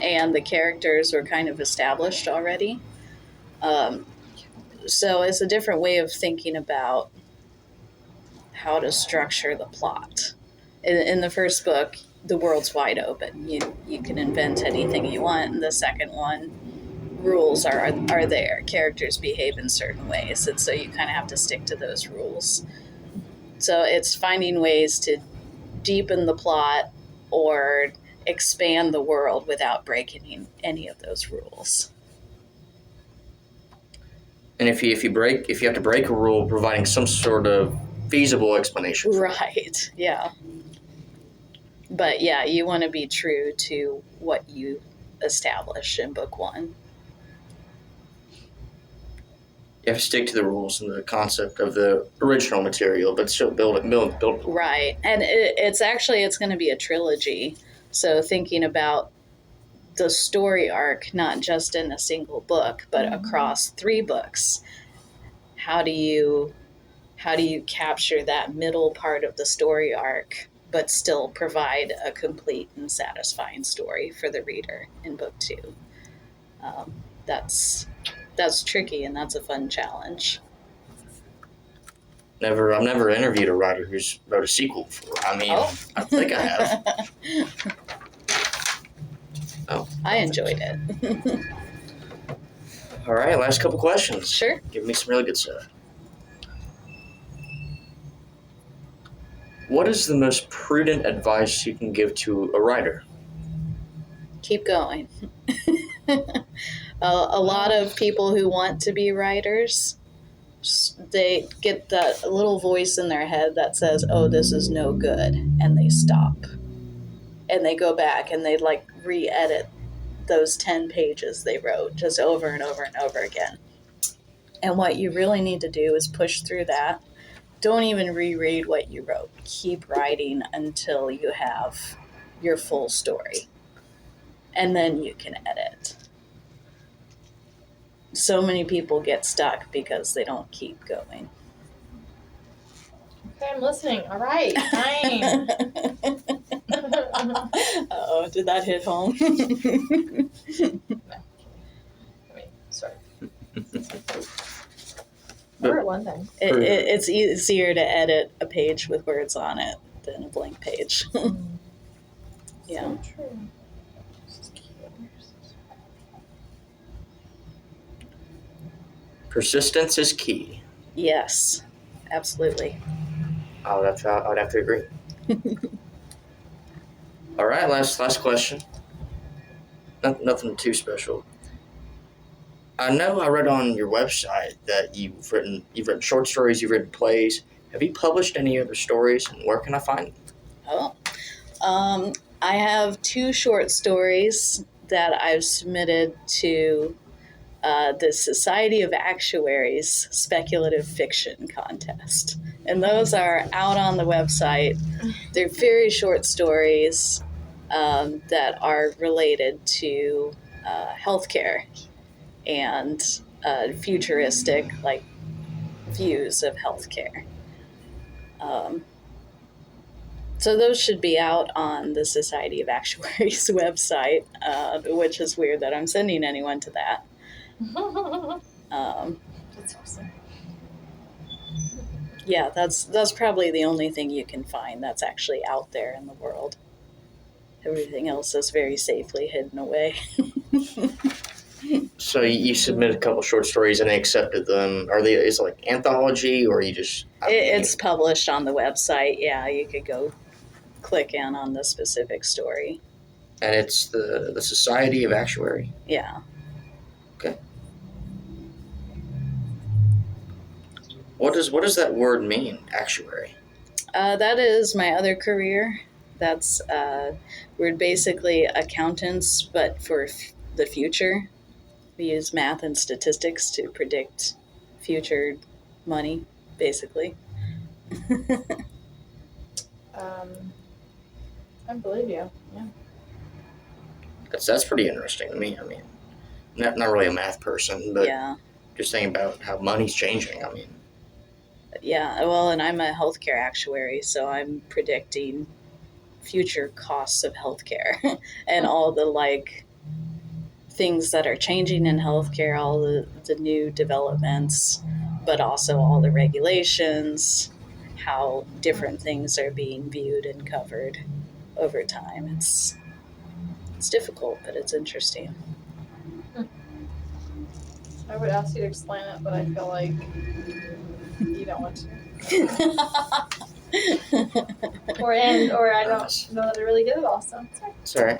and the characters were kind of established already. So it's a different way of thinking about how to structure the plot. In the first book, the world's wide open. You can invent anything you want. In the second one, rules are there. Characters behave in certain ways, and so you kind of have to stick to those rules. So it's finding ways to deepen the plot or expand the world without breaking any of those rules. And if you have to break a rule, providing some sort of feasible explanation. Right. Yeah. But yeah, you want to be true to what you establish in book one. You have to stick to the rules and the concept of the original material, but still build it. Right. And it's going to be a trilogy. So thinking about the story arc, not just in a single book, but across 3 books. How do you capture that middle part of the story arc, but still provide a complete and satisfying story for the reader in book 2? That's tricky, and that's a fun challenge. I've never interviewed a writer who's wrote a sequel before. I think I have. I enjoyed it. All right, last couple questions. Sure. Give me some really good stuff. What is the most prudent advice you can give to a writer? Keep going. A lot of people who want to be writers, they get that little voice in their head that says, oh, this is no good, and they stop. And they go back and they re-edit those 10 pages they wrote just over and over and over again. And what you really need to do is push through that. Don't even reread what you wrote. Keep writing until you have your full story. And then you can edit. So many people get stuck because they don't keep going. Okay, I'm listening. All right, fine. Uh-oh, did that hit home? No. Sorry. Or one thing. It's easier to edit a page with words on it than a blank page. Yeah. So true. Persistence is key. Yes, absolutely. I would have to agree. All right, last question. Nothing too special. I know I read on your website that you've written short stories, you've written plays. Have you published any other stories, and where can I find them? I have 2 short stories that I've submitted to the Society of Actuaries Speculative Fiction Contest. And those are out on the website. They're very short stories that are related to healthcare and futuristic views of healthcare. So those should be out on the Society of Actuaries website, which is weird that I'm sending anyone to that. That's awesome. Yeah, that's probably the only thing you can find that's actually out there in the world. Everything else is very safely hidden away. So you submitted a couple short stories and they accepted them. Is it like anthology, or you just? It's published on the website. Yeah, you could go click in on the specific story. And it's the Society of Actuary. Yeah. Okay. What does that word mean, actuary? That is my other career. That's we're basically accountants, but for the future. We use math and statistics to predict future money, basically. I believe you. Yeah. That's pretty interesting to me. I mean, not really a math person, but yeah. Just thinking about how money's changing. I mean. Yeah, well, and I'm a healthcare actuary, so I'm predicting future costs of healthcare and all the things that are changing in healthcare, all the new developments, but also all the regulations, how different things are being viewed and covered over time. It's difficult, but it's interesting. I would ask you to explain it, but I feel like you don't want to. Or I don't Nice. know that I really get it all, so it's fine. Sorry.